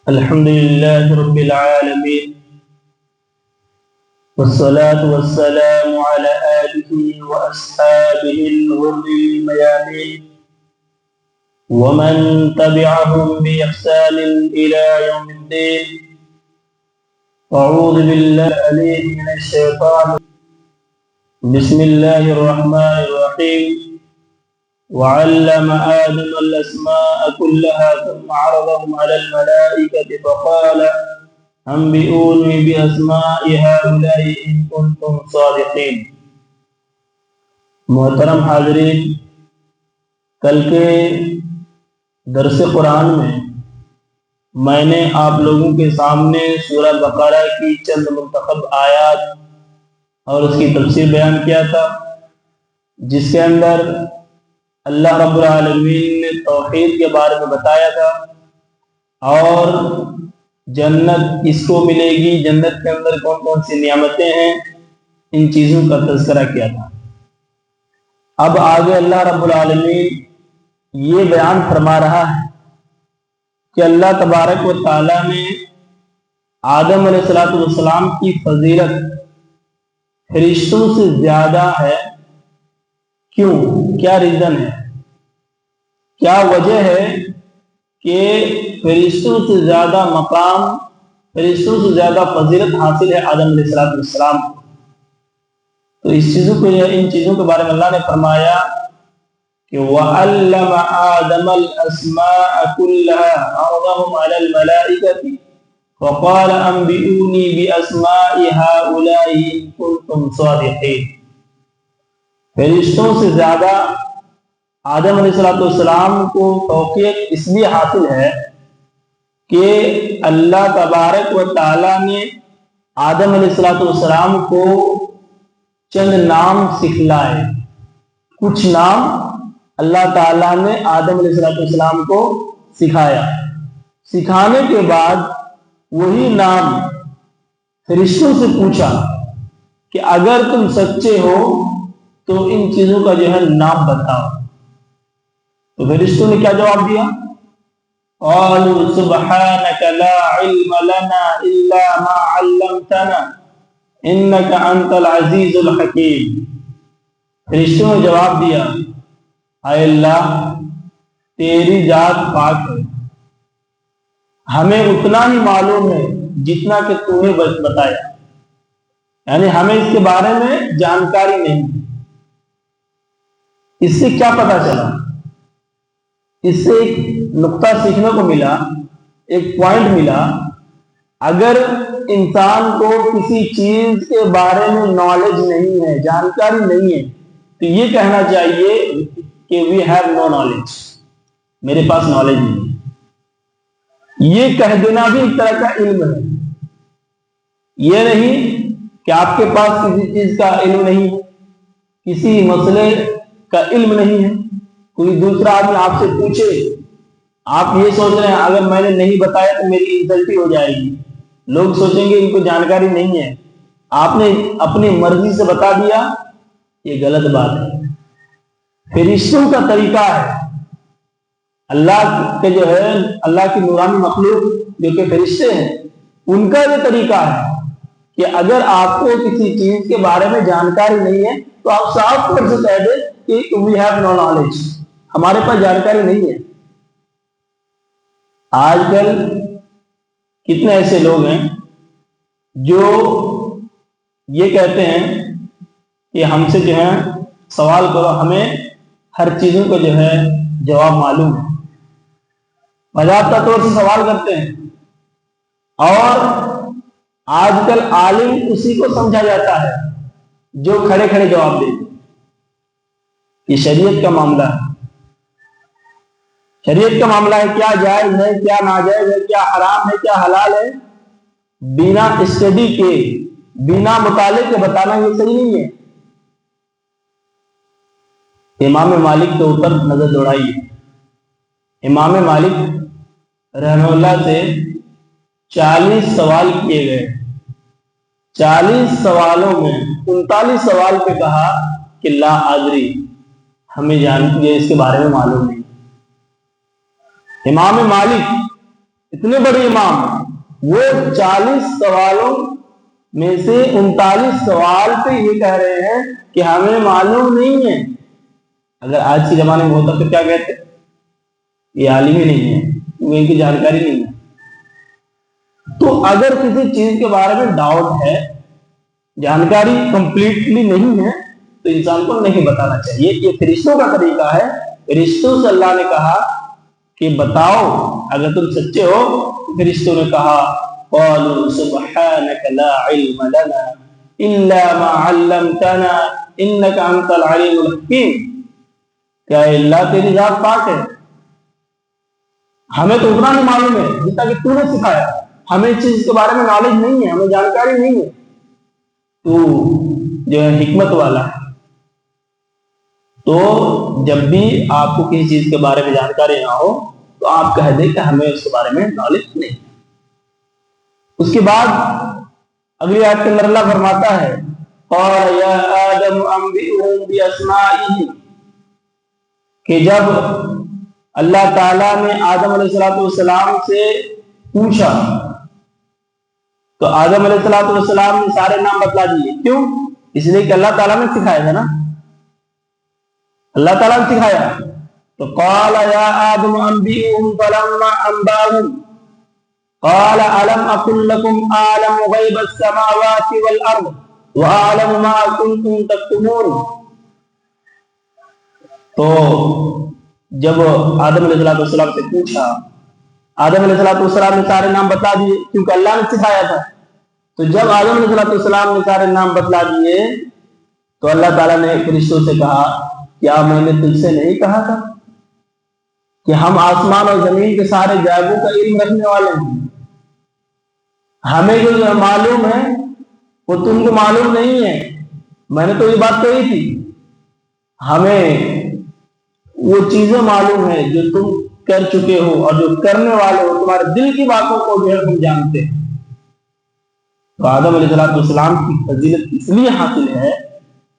الحمد لله رب العالمين والصلاة والسلام على آله وأصحابه الغر الميامين ومن تبعهم بإحسان إلى يوم الدين. أعوذ بالله العليم من الشيطان. بسم الله الرحمن الرحيم. وعلم آدم الأسماء كلها ثم عرضهم على الملائكة فقال أنبئوني بأسماء هؤلاء إن كنتم صادقين. محترم حاضرین، کل کے درس قرآن میں نے آپ لوگوں کے سامنے سورہ بقرہ کی چند منتخب آیات اور اس کی تفسیر بیان کیا تھا، جس کے اندر اللہ رب العالمین نے توحید کے بارے میں بتایا تھا اور جنت کس کو ملے گی، جنت کے اندر کون کون سی نعمتیں ہیں، ان چیزوں کا تذکرہ کیا تھا. اب آگے اللہ رب العالمین یہ بیان فرما رہا ہے کہ اللہ تبارک و تعالیٰ نے آدم علیہ السلام کی فضیلت فرشتوں سے زیادہ ہے. کیوں؟ کیا ریزن ہے، کیا وجہ ہے کہ فرشتوں سے زیادہ مقام، فرشتوں سے زیادہ فضیلت حاصل ہے آدم علیہ السلام کو؟ تو ان چیزوں کے بارے میں اللہ نے فرمایا کہ وَعَلَّمَ آدَمَ الْأَسْمَاءَ كُلَّهَا عَرَضَهُمْ عَلَى الْمَلَائِكَةِ وَقَالَ أَنبِئُونِي بِأَسْمَاءِ هَؤُلَاءِ إِن كُنتُمْ صَادِقِينَ. فرشتوں سے زیادہ آدم علیہ السلام کو توفیق اس لیے حاصل ہے کہ اللہ تبارک و تعالیٰ نے آدم علیہ السلام کو چند نام سکھلائے. کچھ نام اللہ تعالیٰ نے آدم علیہ السلام کو سکھایا. سکھانے کے بعد وہی نام فرشتوں سے پوچھا کہ اگر تم سچے ہو تو ان چیزوں کا جو ہے نام بتاؤ. تو فرشتوں نے کیا جواب دیا؟ قالوا سبحانك لا علم لنا الا ما علمتنا انك انت العزيز الحكيم. فرشتوں نے جواب دیا، اے اللہ تیری ذات پاک ہے، ہمیں اتنا ہی معلوم ہے جتنا کہ تو نے بتایا، یعنی ہمیں اس کے بارے میں جانکاری نہیں. اس سے کیا پتا چلا؟ اس سے ایک نقطہ سیکھنے کو ملا، ایک پوائنٹ ملا. اگر انسان کو کسی چیز کے بارے میں نالج نہیں ہے، جانکاری نہیں ہے، تو یہ کہنا چاہیے کہ وی ہیو نو نالج، میرے پاس نالج نہیں ہے. یہ کہہ دینا بھی ایک طرح کا علم ہے. یہ نہیں کہ آپ کے پاس کسی چیز کا علم نہیں ہے، کسی مسئلے کا علم نہیں ہے، کوئی دوسرا آدمی آپ سے پوچھے، آپ یہ سوچ رہے ہیں اگر میں نے نہیں بتایا تو میری انسلٹی ہو جائے گی، لوگ سوچیں گے ان کو جانکاری نہیں ہے، آپ نے اپنی مرضی سے بتا دیا، یہ غلط بات ہے. فرشتوں کا طریقہ ہے، اللہ کے جو ہے اللہ کی نورانی مخلوق جو کہ فرشتے ہیں، ان کا یہ طریقہ ہے کہ اگر آپ کو کسی چیز کے بارے میں جانکاری نہیں ہے تو آپ صاف طور سے کہہ دیں کہ we have no knowledge، ہمارے پاس جانکاری نہیں ہے. آج کل کتنے ایسے لوگ ہیں جو یہ کہتے ہیں کہ ہم سے جو ہے سوال کرو، ہمیں ہر چیزوں کا جو ہے جواب معلوم ہے. باضابطہ طور سے سوال کرتے ہیں، اور آج کل عالم اسی کو سمجھا جاتا ہے جو کھڑے کھڑے جواب دے. یہ شریعت کا معاملہ ہے، شریعت کا معاملہ ہے، کیا جائز ہے، کیا ناجائز ہے، کیا حرام ہے، کیا حلال ہے، بنا اسٹڈی کے، بنا مطالعے کے بتانا یہ صحیح نہیں ہے. امام مالک کے اوپر نظر دوڑائیے. امام مالک رحمہ اللہ سے 40 سوال کیے گئے. 40 سوالوں میں 39 سوال پہ کہا کہ لا ادری، ہمیں اس کے بارے میں معلوم نہیں. امام مالک اتنے بڑے امام، وہ 40 سوالوں میں سے 39 سوال پہ یہ کہہ رہے ہیں کہ ہمیں معلوم نہیں ہے۔ اگر آج کے زمانے میں ہوتا تو کیا کہتے؟ یہ عالم ہی نہیں ہے، ان کی جانکاری نہیں ہے۔ تو اگر کسی چیز کے بارے میں ڈاؤٹ ہے، جانکاری کمپلیٹلی نہیں ہے، تو انسان کو نہیں بتانا چاہیے۔ یہ فرشتوں کا طریقہ ہے۔ فرشتوں سے اللہ نے کہا کہ بتاؤ اگر تم سچے ہو۔ فرشتوں نے کہا قالوا سبحانك لا علم لنا الا ما علمتنا انك انت العليم الحكيم، کیا اللہ تیری ذات پاک ہے، ہمیں تو اتنا نہیں معلوم ہے جتنا کہ تو نے سکھایا، ہمیں اس چیز کے بارے میں نالج نہیں ہے، ہمیں جانکاری نہیں ہے، تو جو ہے حکمت والا ہے۔ تو جب بھی آپ کو کسی چیز کے بارے میں جانکاری نہ ہو تو آپ کہہ دیں کہ ہمیں اس کے بارے میں نالج نہیں ہے۔ اس کے بعد اگلی آیت کے اندر اللہ فرماتا ہے قال یا آدم انبئهم باسمائهم، کہ جب اللہ تعالیٰ نے آدم علیہ السلام سے پوچھا تو آدم علیہ السلام نے سارے نام بتلا دیے۔ کیوں؟ اس لیے کہ اللہ تعالیٰ نے سکھایا تھا نا، اللہ تعالیٰ نے سکھایا۔ تو قال یا آدم انبئهم فلما انبأهم قال الم اقل لكم اعلم غیب السماوات والارض واعلم ما كنتم تكتمون۔ تو جب آدم علیہ السلام سے پوچھا، آدم علیہ السلام نے سارے نام بتلا دیے کیونکہ اللہ نے سکھایا تھا۔ تو جب آدم علیہ السلام نے سارے نام بتلا دیے تو اللہ تعالیٰ نے فرشتوں سے کہا کیا میں نے تجھ سے نہیں کہا تھا کہ ہم آسمان اور زمین کے سارے غیبوں کا علم رکھنے والے ہیں، ہمیں جو معلوم ہے وہ تم کو معلوم نہیں ہے۔ میں نے تو یہ بات کہی تھی، ہمیں وہ چیزیں معلوم ہیں جو تم کر چکے ہو اور جو کرنے والے ہو، تمہارے دل کی باتوں کو جو ہے ہم جانتے ہیں۔ تو آدم علیہ السلام کی فضیلت اس لیے حاصل ہے،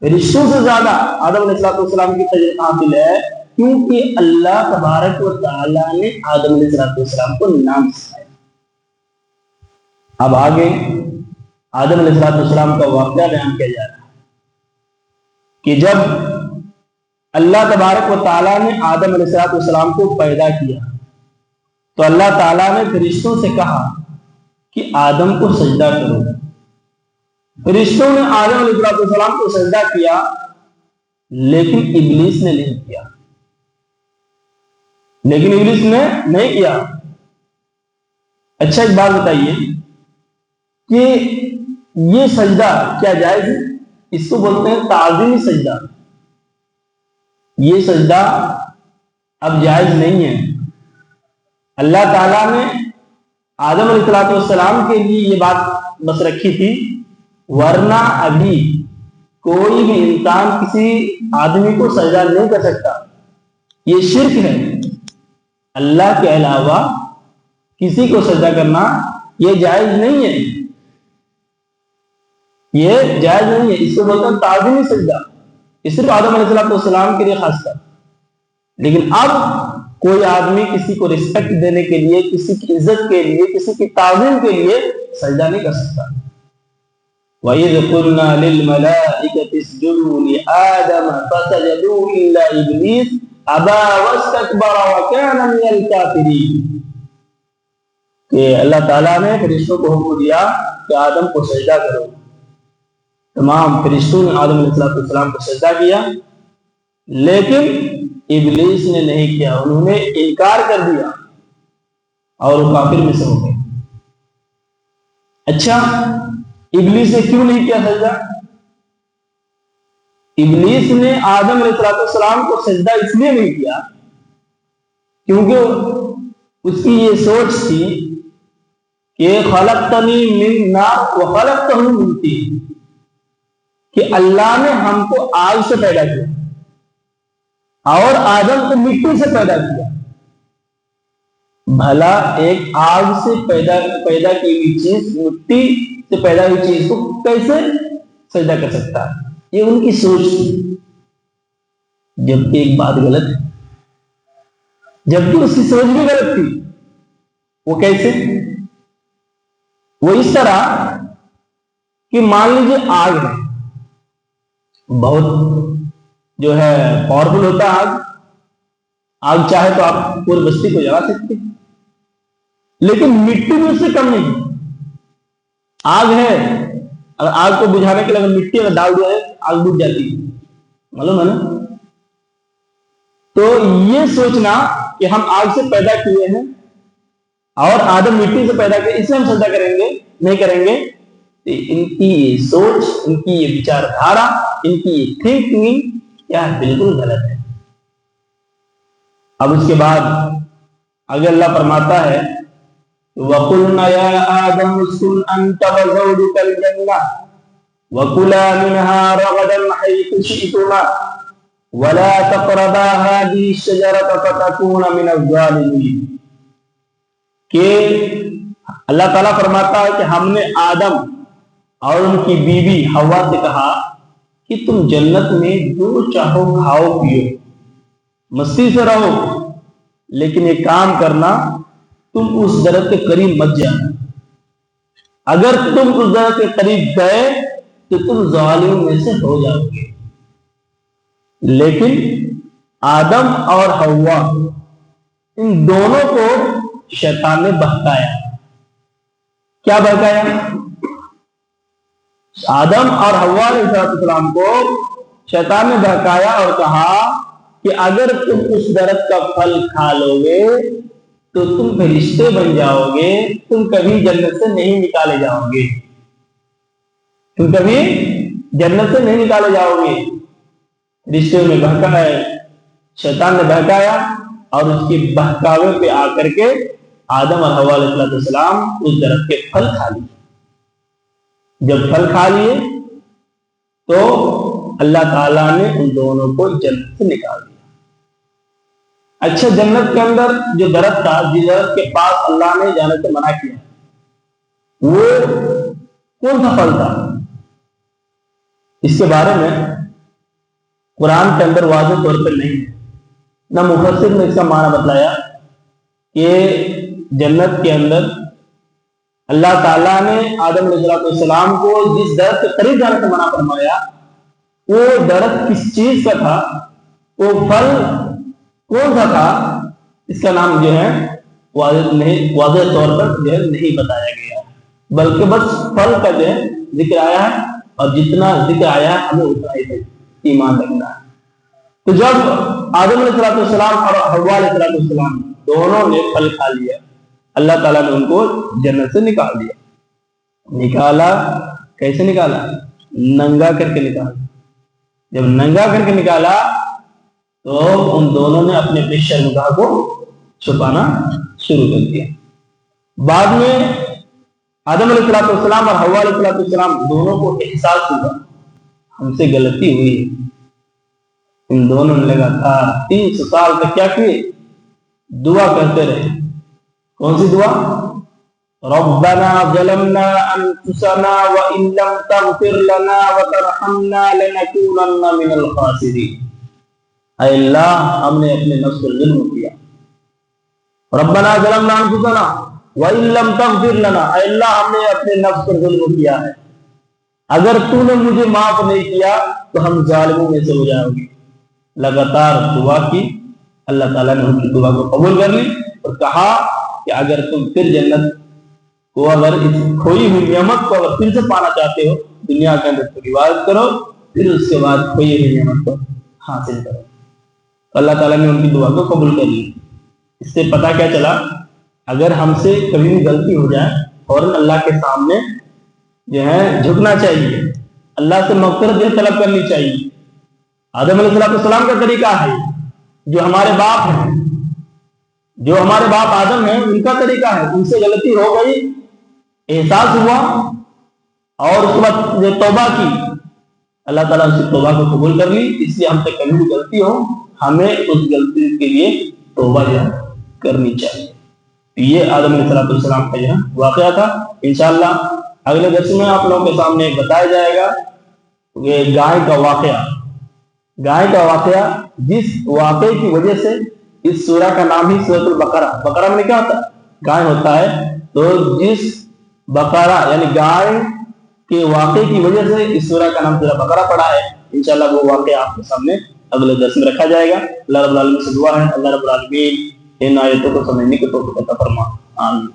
رشتوں سے زیادہ آدم علیہ السلام کی فضیلت حاصل ہے کیونکہ اللہ تبارک و تعالیٰ نے آدم علیہ السلام کو نام سکھایا۔ اب آگے آدم علیہ السلام کا واقعہ بیان کیا جا رہا ہے کہ جب اللہ تبارک و تعالیٰ نے آدم علیہ السلام کو پیدا کیا تو اللہ تعالیٰ نے فرشتوں سے کہا کہ آدم کو سجدہ کرو۔ فرشتوں نے آدم علیہ السلام کو سجدہ کیا لیکن ابلیس نے نہیں کیا، اچھا ایک بات بتائیے کہ یہ سجدہ کیا جائز ہے؟ اس کو بولتے ہیں تعظیمی سجدہ۔ یہ سجدہ اب جائز نہیں ہے۔ اللہ تعالیٰ نے آدم علیہ السلام کے لیے یہ بات بس رکھی تھی، ورنہ ابھی کوئی بھی انسان کسی آدمی کو سجدہ نہیں کر سکتا۔ یہ شرک ہے، اللہ کے علاوہ کسی کو سجدہ کرنا یہ جائز نہیں ہے، یہ جائز نہیں ہے۔ اس کو بولتے ہیں تعظیمی سجدہ، یہ صرف آدم علیہ السلام کے لیے خاص تھا۔ لیکن اب کوئی آدمی کسی کو رسپیکٹ دینے کے لیے، کسی کی عزت کے لیے، کسی کی تعظیم کے لیے سجدہ نہیں کر سکتا۔ وَإِذْ قُلْنَا لِلْمَلَائِكَةِ اسْجُدُوا لِآدَمَ فَسَجَدُوا إِلَّا إِبْلِيسَ أَبَى وَاسْتَكْبَرَ وَكَانَ مِنَ الْكَافِرِينَ، کہ اللہ تعالیٰ نے فرشتوں کو حکم دیا کہ آدم کو سجدہ کرو۔ تمام فرشتوں نے آدم علیہ السلام کو سجدہ کیا لیکن ابلیس نے نہیں کیا، انہوں نے انکار کر دیا اور وہ کافر میں سے ہو گئے۔ اچھا ابلیس نے کیوں نہیں کیا سجدہ؟ ابلیس نے آدم علیہ السلام کو سجدہ اس لیے نہیں کیا کیونکہ اس کی یہ سوچ تھی کہ خلقتنی من نار وخلقتہ من طین، کہ اللہ نے ہم کو آگ سے پیدا کیا اور آدم کو مٹی سے پیدا کیا، بھلا ایک آگ سے پیدا کی ہوئی چیز مٹی سے پیدا ہوئی چیز کو کیسے سجدہ کر سکتا ہے؟ یہ ان کی سوچ تھی، جبکہ ایک بات غلط ہے۔ جبکہ اس کی سوچ بھی غلط تھی. وہ کیسے؟ وہ اس طرح کہ مان لیجیے آگ ہے، بہت جو ہے پاورفل ہوتا ہے آگ چاہے تو آپ پوری بستی کو جلا سکتے ہیں، لیکن مٹی بھی اس سے کم نہیں. آگ ہے، اگر آگ کو بجھانے کے لیے اگر مٹی اگر ڈال دیا ہے آگ بجھ جاتی ہے، معلوم ہے نا. تو یہ سوچنا کہ ہم آگ سے پیدا کیے ہیں اور آدم مٹی سے پیدا کیے، اس سے ہم سجدہ کریں گے نہیں کریں گے. ان کی یہ سوچ، ان کی یہ وچار دھارا، ان کی یہ تھنکنگ کیا بالکل غلط ہے. اب اس کے بعد اگر اللہ فرماتا ہے وَقُلْنَا يَا آدَمُ اسْكُنْ أَنْتَ وَزَوْجُكَ الْجَنَّةَ وَكُلَا مِنْهَا رَغَدًا حَيْثُ شِئْتُمَا وَلَا تَقْرَبَا هَٰذِهِ الشَّجَرَةَ فَتَكُونَا مِنَ الظَّالِمِينَ. کہ اللہ تعالیٰ فرماتا ہے کہ ہم نے آدم اور ان کی بیوی حوا سے کہا کہ تم جنت میں جو چاہو کھاؤ پیو، مستی سے رہو، لیکن یہ کام کرنا تم اس درخت کے قریب مت جانا. اگر تم اس درخت کے قریب گئے تو تم ظالموں میں سے ہو جاؤ گے. لیکن آدم اور حوا ان دونوں کو شیطان نے بہکایا. کیا بہکایا؟ آدم اور حوا علیہ السلام کو شیطان نے بہکایا اور کہا کہ اگر تم اس درخت کا پھل کھا لو گے تو تم فرشتے بن جاؤ گے، تم کبھی جنت سے نہیں نکالے جاؤ گے، تم کبھی جنت سے نہیں نکالے جاؤ گے. رشتے میں بہکایا، شیطان نے بہکایا اور اس کے بہکاوے پہ آ کر کے آدم اور حوا علیہ السلام اس درخت کے پھل کھا لیے. جب پھل کھا لیے تو اللہ تعالیٰ نے ان دونوں کو جنت سے نکال دیا. اچھا، جنت کے اندر جو درخت تھا، جس درخت کے پاس اللہ نے جانے سے منع کیا، وہ کون سا پھل تھا؟ اس کے بارے میں قرآن کے اندر واضح طور پر نہیں ہے، نہ مفسر نے اس کا معنی بتلایا کہ جنت کے اندر اللہ تعالیٰ نے آدم علیہ السلام کو جس درخت کے قریب جانے سے منع فرمایا، وہ درخت کس چیز کا تھا، وہ پھل کون سا تھا، اس کا نام جو ہے واضح طور پر جو ہے نہیں بتایا گیا، بلکہ بس پھل کا جو ہے ذکر آیا ہے، اور جتنا ذکر آیا ہے ہمیں اتنا ہی ایمان رکھنا ہے. تو جب آدم علیہ السلام اور حوا علیہ السلام دونوں نے پھل کھا لیا، اللہ تعالیٰ نے ان کو جنت سے نکال دیا. نکالا کیسے؟ نکالا ننگا کر کے نکالا. جب ننگا کر کے نکالا تو ان دونوں نے اپنے اپنے شرمگاہ کو چھپانا شروع کر دیا. بعد میں آدم علیہ السلام اور حوا علیہ السلام دونوں کو احساس ہوا ہم سے غلطی ہوئی. ان دونوں نے لگاتار 300 سال تک کیا کیے؟ دعا کرتے رہے. کون سی دعا؟ ربنا ظلمنا انفسنا وان لم تغفر لنا وترحمنا لنكونن من الخاسرین. اے اللہ، ہم نے اپنے نفس پر ظلم کیا. ربنا ظلمنا انفسنا وان لم تغفر لنا، اے اللہ ہم نے اپنے نفس پر ظلم کیا ہے، اگر تو نے مجھے معاف نہیں کیا تو ہم ظالموں میں سے ہو جائیں گے. لگاتار دعا کی، اللہ تعالیٰ نے ان کی دعا کو قبول کر لی اور کہا کہ اگر تم پھر جنت کو، اگر اس کھوئی ہوئی نعمت کو اگر پھر سے پانا چاہتے ہو، دنیا کے اندر تو عبادت کرو، پھر اس کے بعد کھوئی ہوئی نعمت کو حاصل کرو. اللہ تعالیٰ نے ان کی دعا کو قبول کر لی. اس سے پتہ کیا چلا؟ اگر ہم سے کبھی بھی غلطی ہو جائے فوراً اللہ کے سامنے جو ہے جھکنا چاہیے، اللہ سے مغفرت طلب کرنی چاہیے. آدم علیہ السلام کا طریقہ ہے، جو ہمارے باپ ہیں، جو ہمارے باپ آدم ہیں، ان کا طریقہ ہے. ان سے غلطی ہو گئی، احساس ہوا اور اس کے بعد جو توبہ کی، اللہ تعالیٰ اس توبہ کو قبول کر لی. اس لیے ہم سے کبھی بھی غلطی ہو ہمیں اس غلطی کے لیے توبہ کرنی چاہیے. یہ آدم علیہ السلام کا یہ واقعہ تھا. انشاءاللہ اگلے درس میں آپ لوگوں کے سامنے بتایا جائے گا یہ گائے کا واقعہ، جس واقعے کی وجہ سے اس سورہ کا نام ہی سورۃ البقرہ، بقرہ میں کیا ہوتا ہے؟ گائے ہوتا ہے، تو جس بقرہ یعنی گائے کے واقعے کی وجہ سے اس سورہ کا نام سورہ بقرہ پڑا ہے۔ انشاءاللہ وہ واقعہ آپ کے سامنے اگلے درس میں رکھا جائے گا۔ اللہ رب العالمین سے دعا ہے اللہ رب العالمین ان آیتوں کو سمجھنے کی توفیق عطا فرما، آمین۔